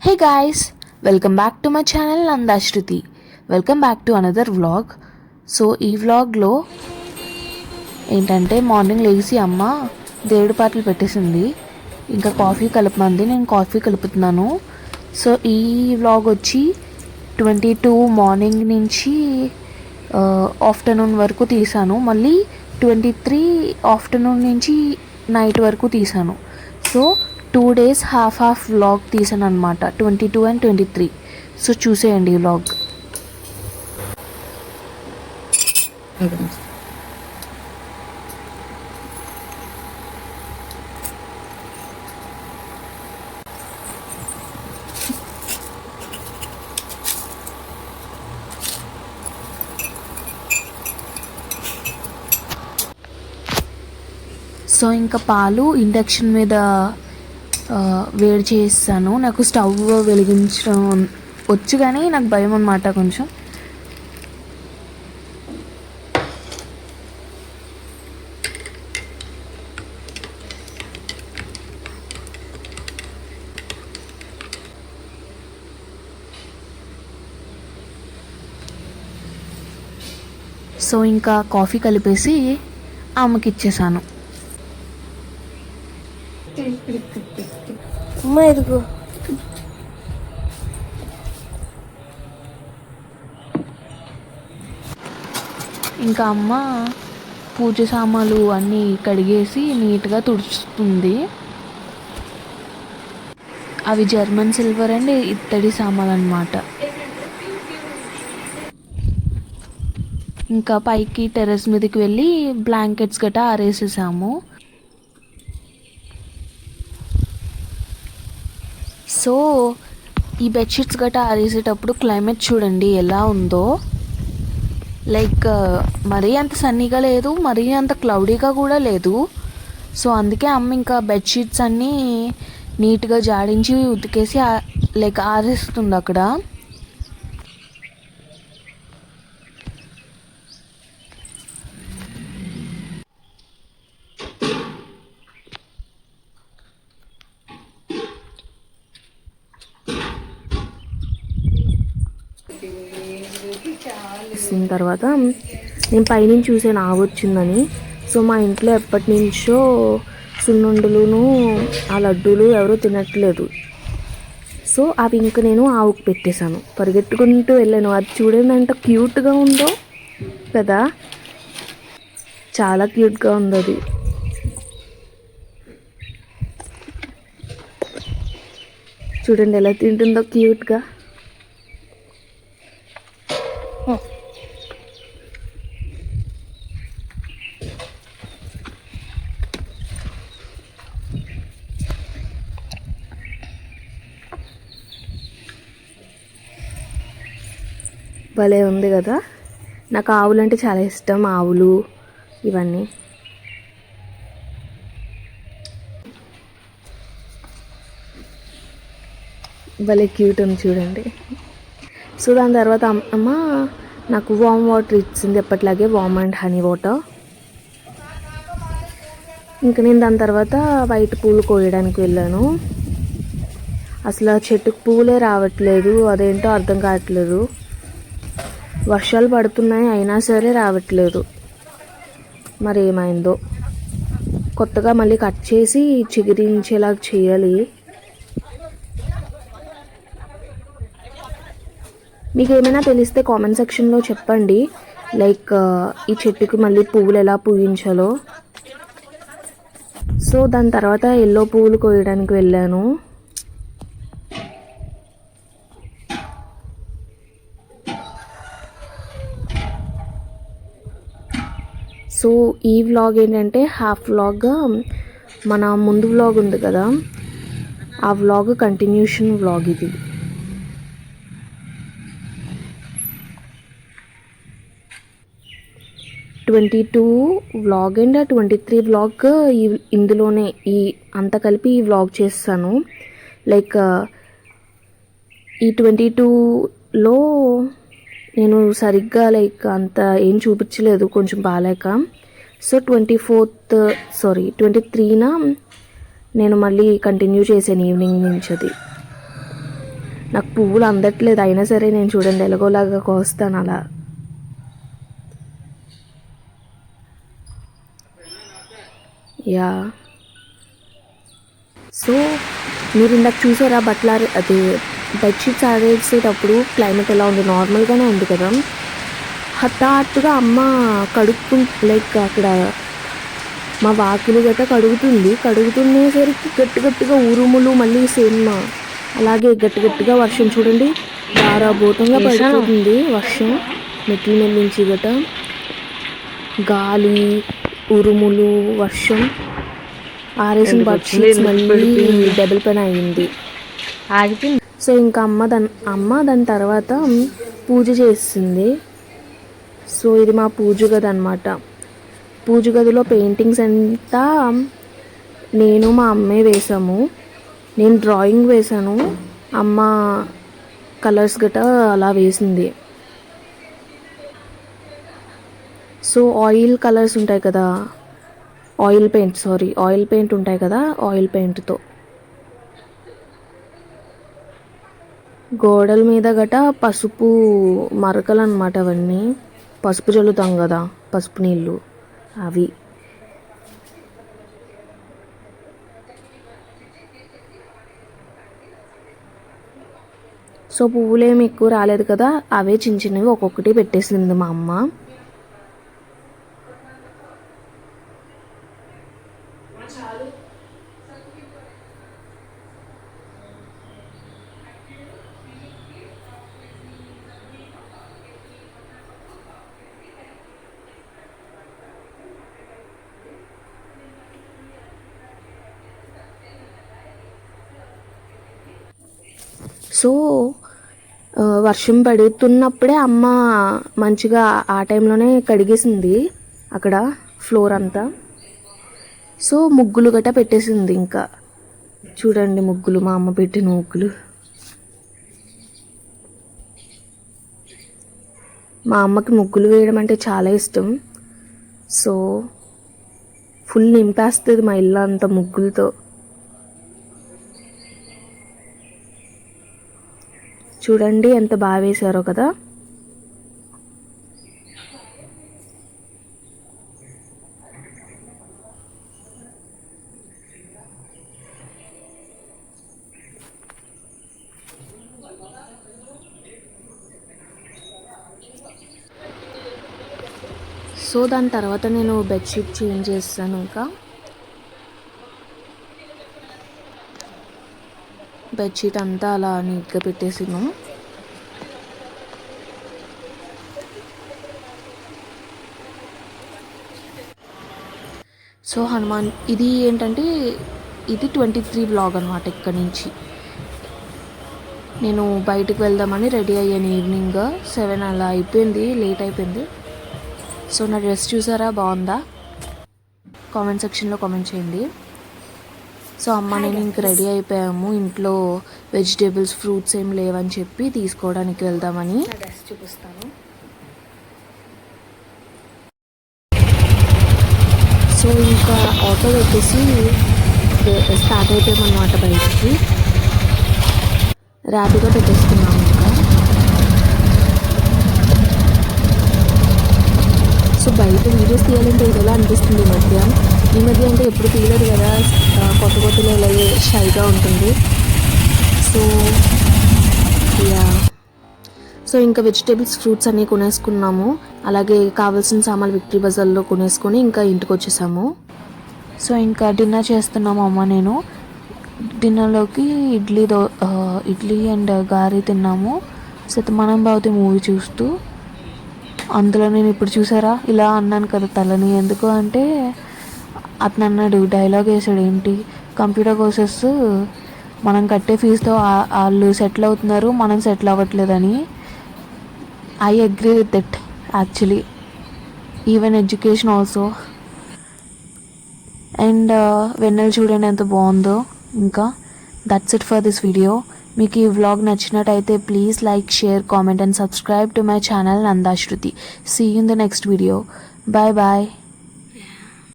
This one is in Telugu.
Hey guys, welcome back to my channel Nanda Shruti. Welcome back to another vlog. So ఈ వ్లాగ్లో ఏంటంటే మార్నింగ్ లేచి అమ్మ దేవుడి పాటలు పెట్టేసింది. ఇంకా కాఫీ కలపమంది, నేను కాఫీ కలుపుతున్నాను. సో ఈ వ్లాగ్ వచ్చి 22 మార్నింగ్ నుంచి ఆఫ్టర్నూన్ వరకు తీసాను. మళ్ళీ 23 ఆఫ్టర్నూన్ నుంచి నైట్ వరకు తీసాను. సో 2 days హాఫ్ వ్లాగ్ తీసాను అనమాట, 22 and 23. సో చూసేయండి ఈ వ్లాగ్. సో ఇంకా పాలు ఇండక్షన్ మీద వేడి చేస్తాను. నాకు స్టవ్ వెలిగించడం వచ్చు కానీ నాకు భయం అన్నమాట కొంచెం. సో ఇంకా కాఫీ కలిపేసి అమ్మకి ఇచ్చేసాను. అమ్మా ఎదుగు ఇంకా అమ్మ పూజ సామాన్లు అన్నీ కడిగేసి నీట్గా తుడుస్తుంది. అవి జర్మన్ సిల్వర్ అండ్ ఇత్తడి సామాన్లు అన్నమాట. ఇంకా పైకి టెర్రస్ మీదకి వెళ్ళి బ్లాంకెట్స్ గట్రా ఆరేసేసాము. సో ఈ బెడ్షీట్స్ గట్రా ఆరేసేటప్పుడు క్లైమేట్ చూడండి ఎలా ఉందో. లైక్ మరీ అంత సన్నీగా లేదు, మరీ అంత క్లౌడీగా కూడా లేదు. సో అందుకే అమ్మ ఇంకా బెడ్షీట్స్ అన్నీ నీట్గా జాడించి ఉతికేసి లైక్ ఆరేస్తుంది అక్కడ. వచ్చిన తర్వాత నేను పైనుంచి చూసాను ఆవు వచ్చిందని. సో మా ఇంట్లో ఎప్పటి నుంచో సున్నుండలును ఆ లడ్డూలు ఎవరో తినట్లేదు. సో అవి ఇంక నేను ఆవుకు పెట్టేశాను. పరిగెట్టుకుంటూ వెళ్ళాను. అది చూడండి ఎంత క్యూట్గా ఉందో కదా, చాలా క్యూట్గా ఉంది అది. చూడండి ఎలా తింటుందో క్యూట్గా. భలే ఉంది కదా. నాకు ఆవులు అంటే చాలా ఇష్టం, ఆవులు ఇవన్నీ. భలే క్యూట్ ఉంది చూడండి. సో దాని తర్వాత అమ్మ నాకు వామ్ వాటర్ ఇచ్చింది, ఎప్పట్లాగే వామ్ అండ్ హనీ వాటర్. ఇంకా నేను దాని తర్వాత వైట్ పూలు కోయడానికి వెళ్ళాను. అసలు ఆ చెట్టుకు పూలే రావట్లేదు, అదేంటో అర్థం కావట్లేదు. వర్షాలు పడుతున్నాయి అయినా సరే రావట్లేదు, మరి ఏమైందో. కొత్తగా మళ్ళీ కట్ చేసి చిగురించేలా చేయాలి. మీకు ఏమైనా తెలిస్తే కామెంట్ సెక్షన్లో చెప్పండి. లైక్ ఈ చెట్టుకి మళ్ళీ పువ్వులు ఎలా పూయించాలో. సో దాని తర్వాత ఎల్లో పువ్వులు కోయడానికి వెళ్ళాను. సో ఈ వ్లాగ్ ఏంటంటే హాఫ్ వ్లాగ్ మన ముందు వ్లాగ్ ఉంది కదా, ఆ వ్లాగ్ కంటిన్యూషన్ వ్లాగ్ ఇది. 22 వ్లాగ్ అండ్ 23 వ్లాగ్ ఇందులోనే ఈ అంతా కలిపి ఈ వ్లాగ్ చేస్తాను. లైక్ ఈ 22లో నేను సరిగ్గా లైక్ అంత ఏం చూపించలేదు, కొంచెం బాగాలేక. సో 23న నేను మళ్ళీ కంటిన్యూ చేశాను ఈవినింగ్ నుంచి అది. నాకు పువ్వులు అందట్లేదు, అయినా సరే నేను చూడండి ఎలాగోలాగా కోస్తాను అలా. యా, సో మీరు ఇందాక చూసారా బట్టలు అది బెడ్షీట్స్ ఆడేసేటప్పుడు క్లైమేట్ ఎలా ఉంది, నార్మల్గానే ఉంది కదా. హఠాత్తుగా అమ్మ లైక్ అక్కడ మా వాకిలు గట్ట కడుగుతుండేసరికి గట్టిగా ఉరుములు, మళ్ళీ సేమ్ అలాగే గట్టిగా వర్షం చూడండి ధారాభూతంగా పడిపోతుంది. వర్షం మెట్ల మీద నుంచి గట్ట గాలి, ఉరుములు, వర్షం. ఆరేసిన బెడ్షీట్స్ మళ్ళీ డబుల్ పని అయింది. సో ఇంకా అమ్మ దాని తర్వాత పూజ చేసింది. సో ఇది మా పూజ గది అనమాట. పూజ గదిలో పెయింటింగ్స్ అంతా నేను మా అమ్మే వేసాము. నేను డ్రాయింగ్ వేశాను, అమ్మ కలర్స్ గట్రా అలా వేసింది. సో ఆయిల్ కలర్స్ ఉంటాయి కదా, ఆయిల్ పెయింట్ ఉంటాయి కదా, ఆయిల్ పెయింట్తో గోడల మీద గట పసుపు మరకలు అన్నమాట. అవన్నీ పసుపు చల్లుతాం కదా, పసుపు నీళ్ళు అవి. సో పువ్వులేమి ఎక్కువ రాలేదు కదా, అవే చిన్నవి ఒక్కొక్కటి పెట్టేసింది మా అమ్మ. సో వర్షం పడుతున్నప్పుడే అమ్మ మంచిగా ఆ టైంలోనే కడిగేసింది అక్కడ ఫ్లోర్ అంతా. సో ముగ్గులు గట్రా పెట్టేసింది. ఇంకా చూడండి ముగ్గులు, మా అమ్మ పెట్టిన ముగ్గులు. మా అమ్మకి ముగ్గులు వేయడం అంటే చాలా ఇష్టం. సో ఫుల్ నింపేస్తుంది మా ఇల్లు అంతా ముగ్గులతో. చూడండి ఎంత బాగా వేశారో కదా. సో దాని తర్వాత నేను బెడ్షీట్ చేంజ్ చేస్తాను. ఇంకా బెడ్షీట్ అంతా అలా నీట్గా పెట్టేసాను. సో హనుమాన్ ఇది ఏంటంటే ఇది 23 వ్లాగ్ అనమాట. ఇక్కడి నుంచి నేను బయటకు వెళ్దామని రెడీ అయ్యాను. ఈవినింగ్ 7 అలా అయిపోయింది, లేట్ అయిపోయింది. సో నా డ్రెస్ చూసారా, బాగుందా? కామెంట్ సెక్షన్లో కామెంట్ చేయండి. సో అమ్మ నేను ఇంక రెడీ అయిపోయాము. ఇంట్లో వెజిటేబుల్స్, ఫ్రూట్స్ ఏం లేవని చెప్పి తీసుకోవడానికి వెళ్దామని. డ్రెస్ చూపిస్తాను. సో ఇంకా ఆటో పెట్టేసి స్టార్ట్ అయిపోయామన్నమాట బయటికి. ర్యాపిడో పెట్టేసుకున్నాము. ఇంకా సో బయట వీడియోస్ తీయాలంటే ఇదిలా అనిపిస్తుంది ఈ మధ్య అంటే ఎప్పుడు తీయలేదు కదా, కొత్తలో ఇలాగే షైగా ఉంటుంది. సో యా, సో ఇంకా వెజిటేబుల్స్, ఫ్రూట్స్ అన్నీ కొనేసుకున్నాము. అలాగే కావాల్సిన సామాన్లు విక్టరీ బజార్లో కొనేసుకొని ఇంకా ఇంటికి వచ్చేసాము. సో ఇంకా డిన్నర్ చేస్తున్నాము అమ్మ నేను. డిన్నర్లోకి ఇడ్లీ అండ్ గారి తిన్నాము. శతమానం భవతి మూవీ చూస్తూ. అందులో నేను ఇప్పుడు చూసారా ఇలా అన్నాను కదా తలని, ఎందుకు అంటే అతను అన్నాడు, డైలాగ్ వేసాడు, ఏంటి కంప్యూటర్ కోర్సెస్ మనం కట్టే ఫీజుతో వాళ్ళు సెటిల్ అవుతున్నారు, మనం సెటిల్ అవ్వట్లేదని. I agree with that actually, even education also. And వెన్నెల చూడండి ఎంత బాగుందో. ఇంకా that's it for this video. మీకు ఈ వ్లాగ్ నచ్చినట్టయితే please like, share, comment and subscribe to my channel Nandashruti. See you in the next video. Bye bye.